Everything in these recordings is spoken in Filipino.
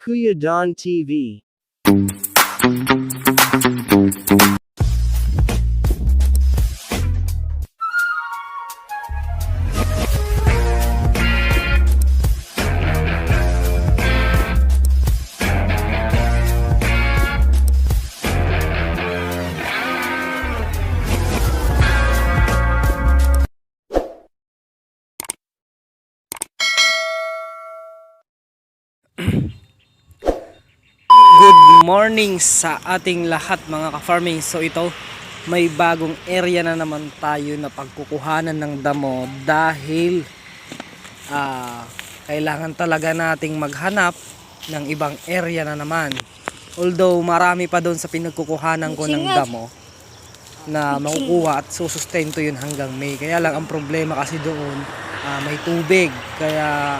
Kuya Don TV. Good morning sa ating lahat mga ka-farming. So ito, may bagong area na naman tayo na pagkukuhanan ng damo dahil kailangan talaga nating maghanap ng ibang area na naman. Although marami pa doon sa pinagkukuhanan ko ng damo na makukuha at susustento yun hanggang May. Kaya lang ang problema kasi doon may tubig. Kaya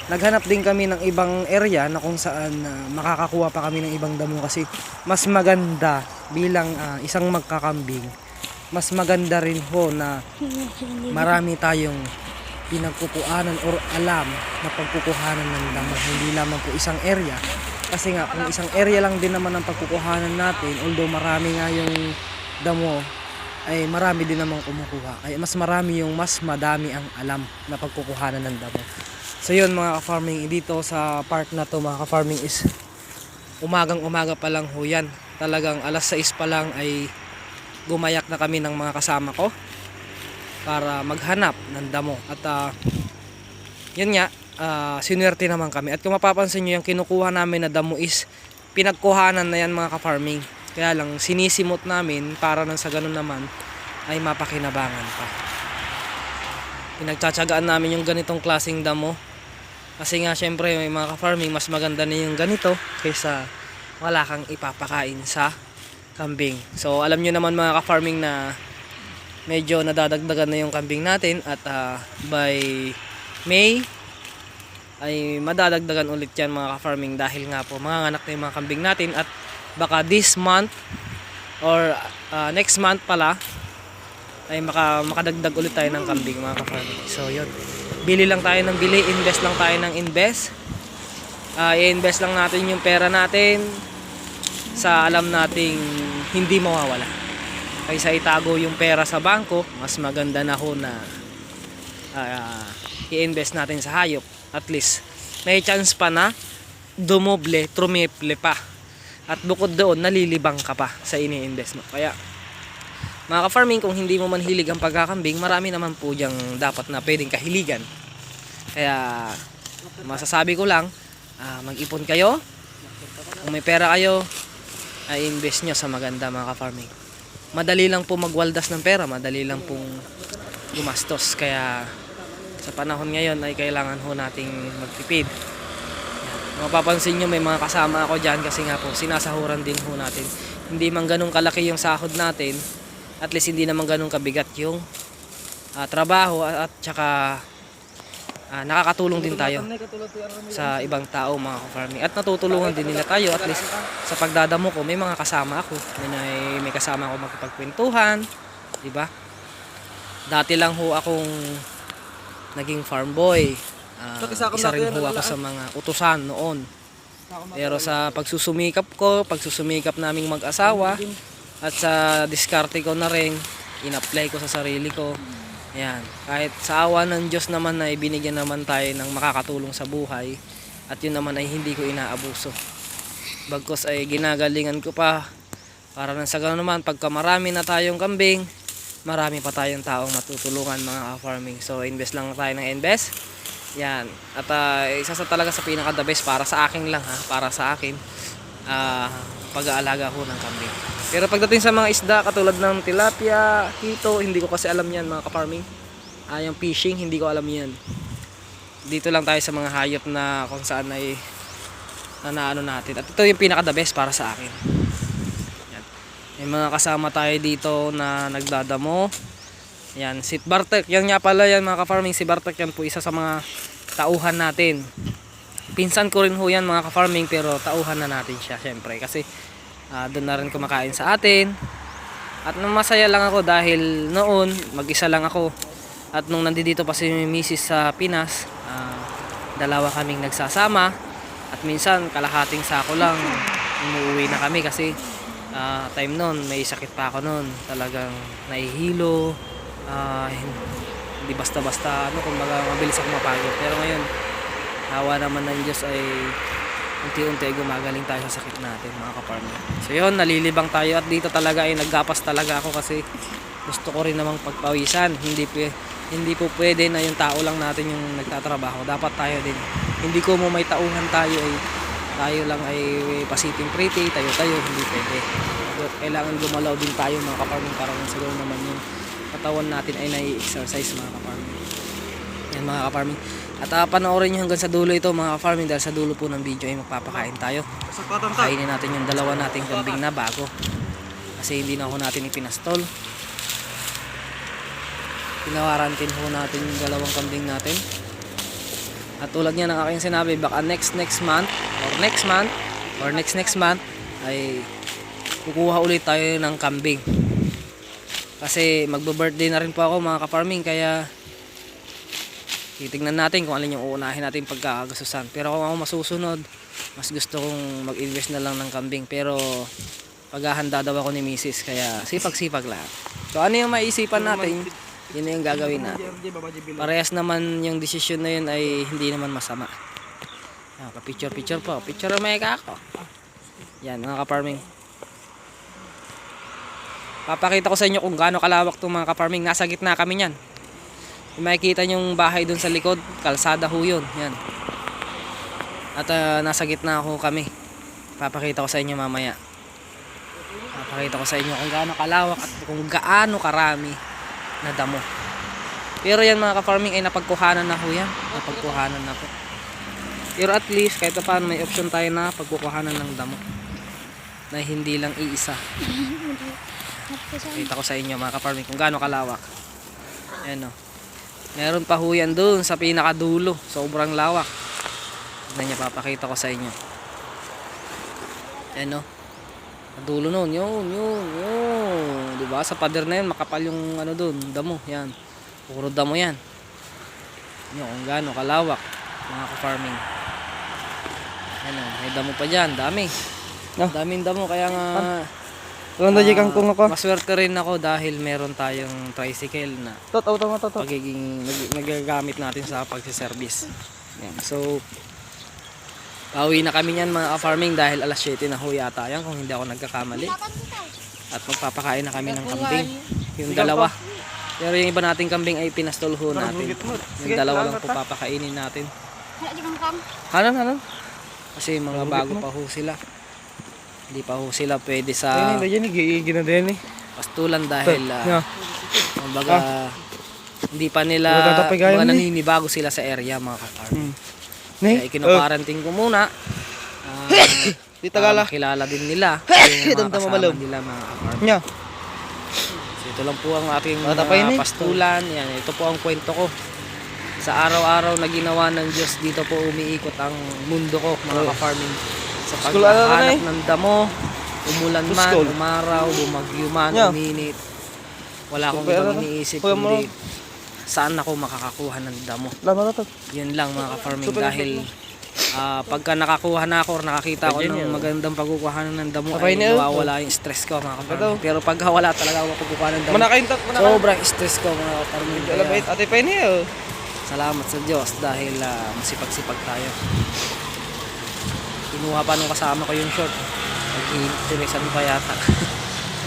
naghanap din kami ng ibang area na kung saan makakakuha pa kami ng ibang damo kasi mas maganda bilang isang magkakambing. Mas maganda rin ho na marami tayong pinagkukuhanan or alam na pagkukuhanan ng damo. Hindi lamang po isang area. Kasi nga kung isang area lang din naman ang pagkukuhanan natin, although marami nga yung damo, ay marami din namang kumukuha. Ay mas marami yung mas madami ang alam na pagkukuhanan ng damo. So yun mga ka-farming, dito sa part na to mga ka-farming is umagang umaga pa lang ho yan. Talagang alas 6 pa lang ay gumayak na kami ng mga kasama ko para maghanap ng damo. At yun nga, sinuwerte naman kami. At kung mapapansin nyo, yung kinukuha namin na damo is pinagkuhanan na yan mga ka-farming. Kaya lang sinisimot namin para nang sa ganun naman ay mapakinabangan pa. Pinagtsatsagaan namin yung ganitong klaseng damo. Kasi nga syempre may mga ka-farming mas maganda na yung ganito kaysa wala kang ipapakain sa kambing. So alam nyo naman mga ka-farming na medyo nadadagdagan na yung kambing natin at by May ay madadagdagan ulit yan mga ka-farming dahil nga po mga anak na yung mga kambing natin at baka this month or next month pala ay makadagdag ulit tayo ng kambing mga ka-farming. So yun, bili lang tayo ng bili, invest lang tayo ng invest. I-invest lang natin yung pera natin sa alam nating hindi mawawala. Kaysa itago yung pera sa bangko, mas maganda na ho na i-invest natin sa hayop. At least may chance pa na dumoble, trumiple pa. At bukod doon, nalilibang ka pa sa ini-invest mo. Kaya mga ka-farming, kung hindi mo man hilig ang pagkakambing, marami naman po diyang dapat na pwedeng kahiligan. Kaya masasabi ko lang, mag-ipon kayo. Kung may pera kayo, ay invest nyo sa maganda mga ka-farming. Madali lang po magwaldas ng pera, madali lang pong gumastos. Kaya sa panahon ngayon ay kailangan ho nating magtipid. Mapapansin nyo may mga kasama ako dyan kasi nga po sinasahuran din ho natin. Hindi man ganun kalaki yung sahod natin, at least hindi naman ganun kabigat yung trabaho at saka nakakatulong din tayo sa ibang tao mga ka-farming. At natutulungan din nila tayo at least sa pagdadamo ko may mga kasama ako. May kasama ako magkapagkwentuhan, di ba? Dati lang ho akong naging farm boy. Isa rin ho ako sa mga utusan noon. Pero sa pagsusumikap naming mag-asawa at sa diskarte ko na rin, in-apply ko sa sarili ko. Ayan. Kahit sa awa ng Diyos naman na ibinigyan naman tayo ng makakatulong sa buhay at yun naman ay hindi ko inaabuso. Bagkus ay ginagalingan ko pa para nang sa gano'n naman pagka marami na tayong kambing, marami pa tayong taong matutulungan mga farming. So invest lang tayo ng invest. Yan. At isa sa talaga sa pinaka the best para sa akin lang para sa akin pag-aalaga ko ng kambing. Pero pagdating sa mga isda katulad ng tilapia, hito, hindi ko kasi alam yan mga ka-farming. Yung fishing, hindi ko alam yan. Dito lang tayo sa mga hayop na kung saan ay naano natin. At ito yung pinaka the best para sa akin. Yan. May mga kasama tayo dito na nagdadamo. Yan, si Bartek, yan nga pala yan mga ka-farming, si Bartek yan po isa sa mga tauhan natin. Pinsan ko rin ho yan mga ka-farming pero tauhan na natin siya syempre kasi doon na rin kumakain sa atin. At masaya lang ako dahil noon mag-isa lang ako at nung nandito pa si Mrs. sa Pinas, dalawa kaming nagsasama At minsan kalahating sako lang umuwi na kami kasi time noon may sakit pa ako noon. Talagang nahihilo, hindi basta-basta kumbaga mabilis ako mapagod. Pero ngayon, awa naman ng Diyos ay unti-unti ay gumagaling tayo sa sakit natin, mga ka-farmer. So yun, nalilibang tayo at dito talaga ay naggapas talaga ako kasi gusto ko rin namang pagpawisan. Hindi po pwede na yung tao lang natin yung nagtatrabaho. Dapat tayo din. Hindi ko mo may tauhan tayo ay tayo lang ay pasitting pretty, tayo-tayo, hindi pwede. Kailangan gumalaw din tayo, mga ka-farming, para sa ganoon naman yung katawan natin ay nai-exercise, mga ka-farming. Yan, mga ka-farming. At panoorin nyo hanggang sa dulo ito, mga ka-farming, dahil sa dulo po ng video ay magpapakain tayo. Kainin natin yung dalawa nating kambing na bago. Kasi hindi na ako natin ipinastol. Pinawarantin ho natin yung dalawang kambing natin. At tulad niya ng aking sinabi, baka next month or next month ay kukuha ulit tayo ng kambing. Kasi magbo-birthday na rin po ako, mga ka-farming, kaya titignan natin kung alin yung uunahin natin pagkakagastusan. Pero kung ako masusunod, mas gusto kong mag-invest na lang ng kambing. Pero paghahanda daw ako ni Mrs. Kaya sipag-sipag lang. So ano yung maiisipan natin, yun na yung gagawin natin. Parehas naman yung desisyon na yun ay hindi naman masama. Picture po. Picture may ako. Yan, mga ka-farming. Papakita ko sa inyo kung gaano kalawak itong mga ka-farming. Nasa gitna kami niyan. Kung makikita nyo yung bahay dun sa likod, kalsada ho yun. Yan. At nasa gitna ho kami. Papakita ko sa inyo mamaya. Papakita ko sa inyo kung gaano kalawak at kung gaano karami na damo. Pero yan, mga ka-farming, ay napagkuhanan na ho yan. Napagkuhanan na po. Pero at least kahit paano may option tayo na pagkukuhanan ng damo. Na hindi lang iisa. Kita ko sa inyo, mga ka-farming, kung gaano kalawak. Ayan o. Meron pa ho yan doon sa pinakadulo. Sobrang lawak. Tignan niya, papakita ko sa inyo. Ayan o. Dulo noon, yun. Diba? Sa pader na yun, makapal yung ano doon, damo. Yan. Puro damo yan. Yan, kung gaano kalawak, mga ka-farming. Ayan o, may damo pa dyan. Dami. Daming damo, kaya nga maswerte rin ako dahil meron tayong tricycle na pagiging nagagamit natin sa pagsiservice. Yan. So pauwi na kami niyan, mga ka-farming, dahil alas 7 na ho yata yan kung hindi ako nagkakamali. At magpapakain na kami ng kambing, yung dalawa. Pero yung iba nating kambing ay pinastol ho natin. Yung dalawa lang po papakainin natin. Hanan. Kasi mga bago pa ho sila. Hindi pa ho sila pwede sa pastulan dahil kumbaga hindi pa nila naninibago sila sa area, mga ka-farming. Kaya ikinukaranting ko muna para makilala din nila yung mga kasama nila, mga ka-farming. So ito lang po ang ating pastulan. Yan, ito po ang kwento ko. Sa araw-araw na ginawa ng Diyos, dito po umiikot ang mundo ko, mga ka-farming. Sa paghahanap ng damo, umulan man, umaraw, bumagyo man, uminit, wala akong ibang iniisip kundi saan ako makakakuha ng damo. Yun lang, mga ka-farming, dahil pagka nakakuha na ako or nakakita ko ng magandang pagkukuhanan ng damo ay nawawala yung stress ko, mga ka-farming. Pero pag wala talaga ako pagkukuha ng damo, sobrang stress ko, mga ka-farming. Salamat sa Diyos dahil masipag-sipag tayo. Kinuha pa nung kasama ko yung short. Nag-iintirisan pa yata.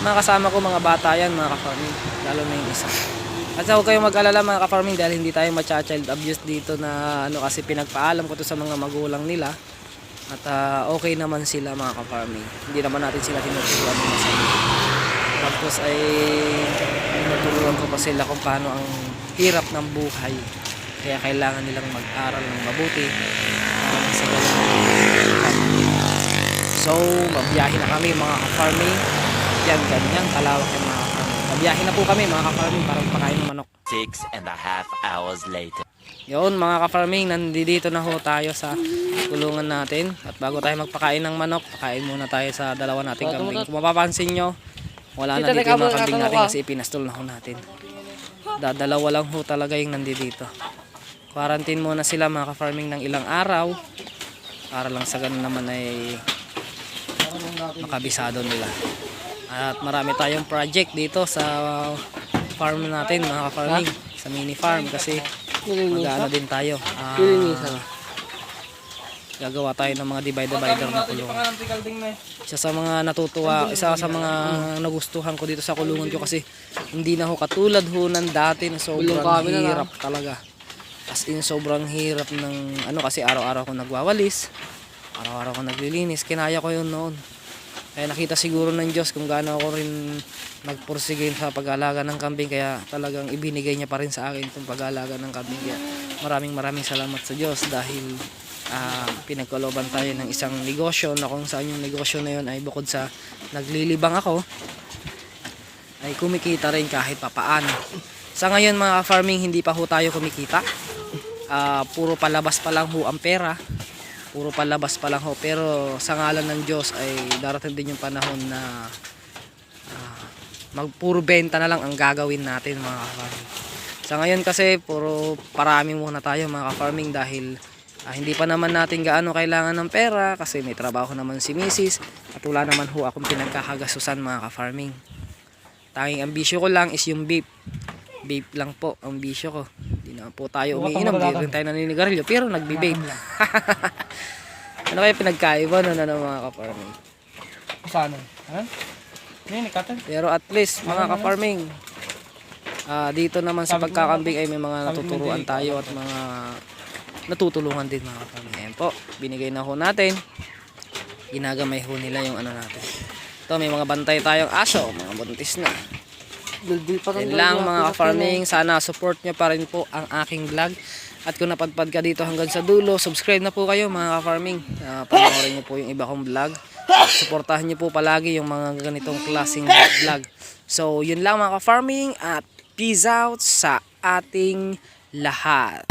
Mga kasama ko, mga bata yan, mga ka-farming. Lalo na yung isa. At huwag kayong mag-alala, mga ka-farming, dahil hindi tayo ma-child abuse dito na kasi pinagpaalam ko to sa mga magulang nila. At okay naman sila, mga ka-farming. Hindi naman natin sila tinuturuan ng masama. Tapos ay tinuturuan ko pa sila kung paano ang hirap ng buhay. Kaya kailangan nilang mag-aral ng mabuti. Sa so, mabiyahe na kami, mga ka-farming. Yan, ganyan kalawak yung mga ka-farming. Mabiyahe na po kami, mga ka-farming, para magpakain ng manok. 6.5 hours later. Yun, mga ka-farming, nandito na ho tayo sa kulungan natin. At bago tayo magpakain ng manok, pakain muna tayo sa dalawa nating kambing. Kung mapapansin nyo, wala na dito yung mga kambing natin kasi ipinastol na ho natin. Dalawa lang ho talaga yung nandito. Quarantine muna sila, mga ka-farming, ng ilang araw. para lang sa ganun naman ay makabisado nila. At marami tayong project dito sa farm natin mga ka-farming, sa mini farm kasi mag-ano din tayo. Gagawa tayo ng mga divider na kulungan. Isa sa mga natutuwa, isa sa mga nagustuhan ko dito sa kulungan ko kasi hindi na ho katulad ho ng dati na sobrang hirap talaga. As in sobrang hirap ng ano kasi araw-araw ko nagwawalis, araw-araw ko naglilinis, kinaya ko yun noon. Kaya nakita siguro ng Diyos kung gaano ako rin nagpursige sa pag-aalaga ng kambing, kaya talagang ibinigay niya pa rin sa akin itong pag-aalaga ng kambing. Kaya maraming salamat sa Diyos dahil pinagkalooban tayo ng isang negosyo na kung saan yung negosyo na yun ay bukod sa naglilibang ako ay kumikita rin kahit papaano. Sa ngayon mga farming hindi pa ho tayo kumikita, puro palabas pa lang ho ang pera, puro palabas pa lang ho, pero sa ngalan ng Diyos ay darating din yung panahon na puro benta na lang ang gagawin natin mga farming. Sa ngayon kasi puro parami muna tayo mga farming dahil hindi pa naman natin gaano kailangan ng pera kasi may trabaho naman si Mrs. at wala naman ho akong pinagkakagasusan mga ka-farming. Tanging ambisyo ko lang is yung vape. Vape lang po ang ambisyo ko. Hindi na po tayo umiinom, hindi rin tayo naninigarilyo, pero nagbi-vape. Ano kaya pinagkaiba no na mga ka-farming? Saan? Ha? Pero at least mga ka-farming, dito naman sa pagkakambing ay may mga natuturuan tayo at mga natutulungan din mga kapamilya. Ayan po, binigay na ho natin. Ginagamay ho nila yung ano natin. Ito, may mga bantay tayong aso, mga buntis na. Yan lang mga ka-farming, sana support nyo pa rin po ang aking vlog. At kung napadpad ka dito hanggang sa dulo, subscribe na po kayo mga ka-farming. Panoorin nyo po yung iba kong vlog. Suportahan nyo po palagi yung mga ganitong klaseng vlog. So, yun lang mga ka-farming at peace out sa ating lahat.